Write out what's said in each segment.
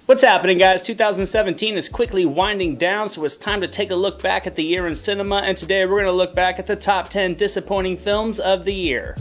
What's happening, guys? 2017 is quickly winding down, so it's time to take a look back at the year in cinema, and today we're going to look back at the top 10 disappointing films of the year.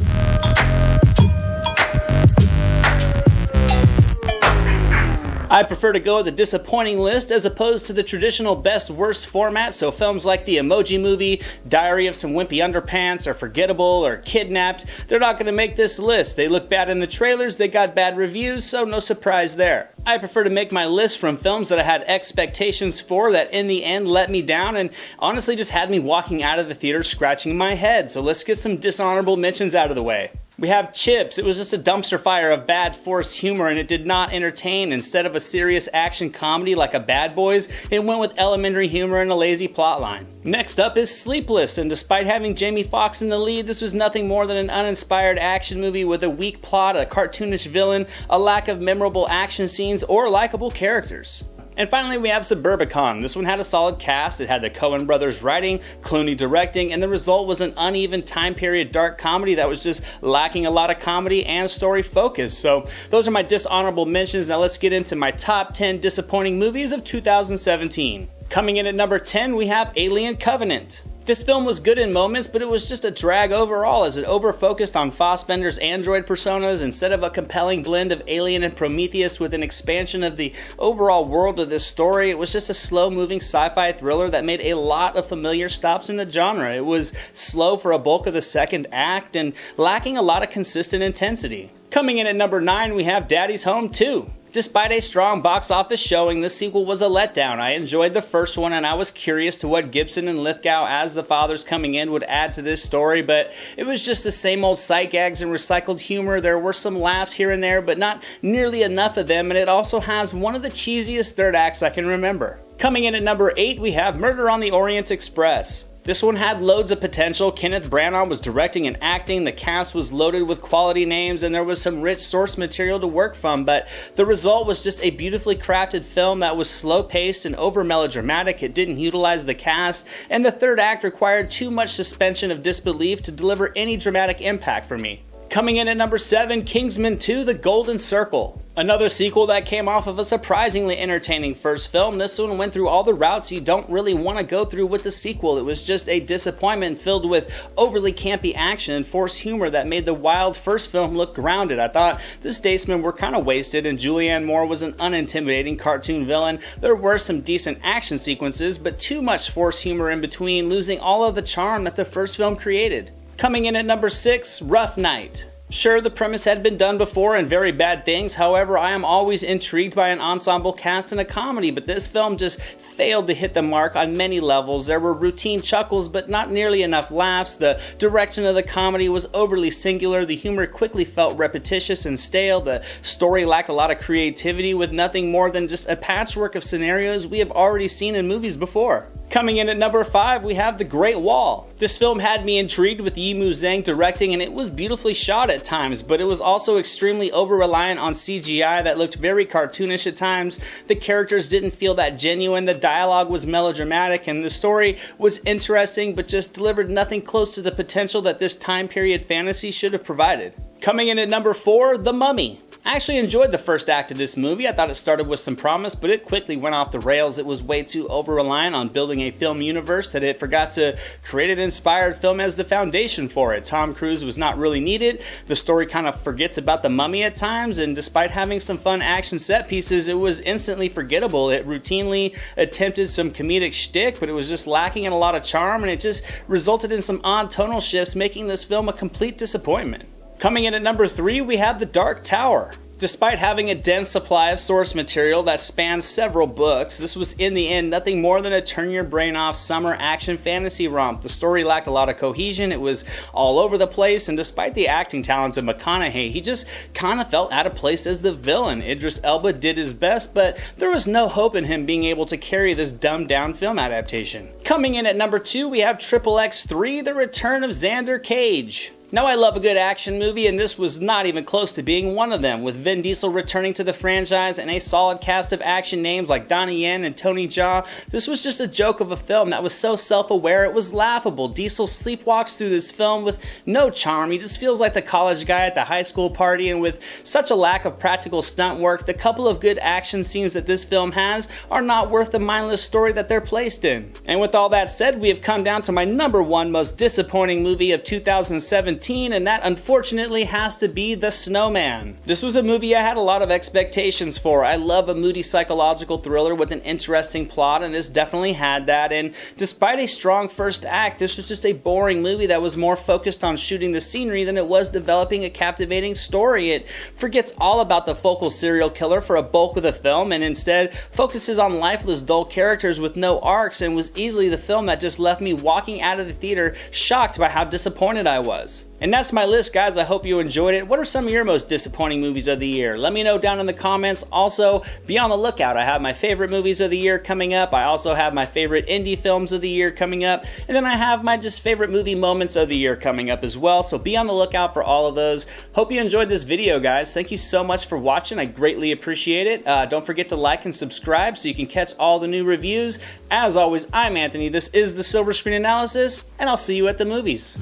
I prefer to go with a disappointing list as opposed to the traditional best-worst format, so films like The Emoji Movie, Diary of Some Wimpy Underpants, or Forgettable, or Kidnapped, they're not going to make this list. They look bad in the trailers, they got bad reviews, so no surprise there. I prefer to make my list from films that I had expectations for that in the end let me down and honestly just had me walking out of the theater scratching my head, so let's get some dishonorable mentions out of the way. We have Chips. It was just a dumpster fire of bad forced humor and it did not entertain. Instead of a serious action comedy like a Bad Boys, it went with elementary humor and a lazy plotline. Next up is Sleepless, and despite having Jamie Foxx in the lead, this was nothing more than an uninspired action movie with a weak plot, a cartoonish villain, a lack of memorable action scenes, or likable characters. And finally, we have Suburbicon. This one had a solid cast. It had the Coen brothers writing, Clooney directing, and the result was an uneven time period dark comedy that was just lacking a lot of comedy and story focus. So those are my dishonorable mentions. Now let's get into my top 10 disappointing movies of 2017. Coming in at number 10, we have Alien Covenant. This film was good in moments, but it was just a drag overall as it over-focused on Fassbender's android personas instead of a compelling blend of Alien and Prometheus with an expansion of the overall world of this story. It was just a slow-moving sci-fi thriller that made a lot of familiar stops in the genre. It was slow for a bulk of the second act and lacking a lot of consistent intensity. Coming in at number 9, we have Daddy's Home 2. Despite a strong box office showing, this sequel was a letdown. I enjoyed the first one and I was curious to what Gibson and Lithgow as the fathers coming in would add to this story, but it was just the same old sight gags and recycled humor. There were some laughs here and there, but not nearly enough of them, and it also has one of the cheesiest third acts I can remember. Coming in at number 8, we have Murder on the Orient Express. This one had loads of potential. Kenneth Branagh was directing and acting, the cast was loaded with quality names, and there was some rich source material to work from, but the result was just a beautifully crafted film that was slow-paced and over-melodramatic. It didn't utilize the cast, and the third act required too much suspension of disbelief to deliver any dramatic impact for me. Coming in at number 7, Kingsman 2: The Golden Circle. Another sequel that came off of a surprisingly entertaining first film. This one went through all the routes you don't really want to go through with the sequel. It was just a disappointment filled with overly campy action and forced humor that made the wild first film look grounded. I thought the Statesmen were kind of wasted and Julianne Moore was an unintimidating cartoon villain. There were some decent action sequences, but too much forced humor in between, losing all of the charm that the first film created. Coming in at number 6, Rough Night. Sure, the premise had been done before and very bad things, however, I am always intrigued by an ensemble cast in a comedy, but this film just failed to hit the mark on many levels. There were routine chuckles, but not nearly enough laughs. The direction of the comedy was overly singular, the humor quickly felt repetitious and stale, the story lacked a lot of creativity with nothing more than just a patchwork of scenarios we have already seen in movies before. Coming in at number 5, we have The Great Wall. This film had me intrigued with Yimou Zhang directing, and it was beautifully shot at times, but it was also extremely over-reliant on CGI that looked very cartoonish at times. The characters didn't feel that genuine, the dialogue was melodramatic, and the story was interesting, but just delivered nothing close to the potential that this time period fantasy should have provided. Coming in at number 4, The Mummy. I actually enjoyed the first act of this movie. I thought it started with some promise, but it quickly went off the rails. It was way too over-reliant on building a film universe that it forgot to create an inspired film as the foundation for it. Tom Cruise was not really needed. The story kind of forgets about the mummy at times, and despite having some fun action set pieces, it was instantly forgettable. It routinely attempted some comedic shtick, but it was just lacking in a lot of charm, and it just resulted in some odd tonal shifts, making this film a complete disappointment. Coming in at number 3, we have The Dark Tower. Despite having a dense supply of source material that spans several books, this was in the end nothing more than a turn-your-brain-off summer action fantasy romp. The story lacked a lot of cohesion, it was all over the place, and despite the acting talents of McConaughey, he just kind of felt out of place as the villain. Idris Elba did his best, but there was no hope in him being able to carry this dumbed-down film adaptation. Coming in at number 2, we have XXX 3: The Return of Xander Cage. Now, I love a good action movie, and this was not even close to being one of them, with Vin Diesel returning to the franchise and a solid cast of action names like Donnie Yen and Tony Jaa. This was just a joke of a film that was so self-aware it was laughable. Diesel sleepwalks through this film with no charm. He just feels like the college guy at the high school party, and with such a lack of practical stunt work, the couple of good action scenes that this film has are not worth the mindless story that they're placed in. And with all that said, we have come down to my number one most disappointing movie of 2017, and that unfortunately has to be The Snowman. This was a movie I had a lot of expectations for. I love a moody psychological thriller with an interesting plot, and this definitely had that. And despite a strong first act, this was just a boring movie that was more focused on shooting the scenery than it was developing a captivating story. It forgets all about the focal serial killer for a bulk of the film, and instead focuses on lifeless, dull characters with no arcs, and was easily the film that just left me walking out of the theater shocked by how disappointed I was. And that's my list, guys. I hope you enjoyed it. What are some of your most disappointing movies of the year? Let me know down in the comments. Also, be on the lookout. I have my favorite movies of the year coming up. I also have my favorite indie films of the year coming up. And then I have my just favorite movie moments of the year coming up as well. So be on the lookout for all of those. Hope you enjoyed this video, guys. Thank you so much for watching. I greatly appreciate it. Don't forget to like and subscribe so you can catch all the new reviews. As always, I'm Anthony. This is the Silver Screen Analysis, and I'll see you at the movies.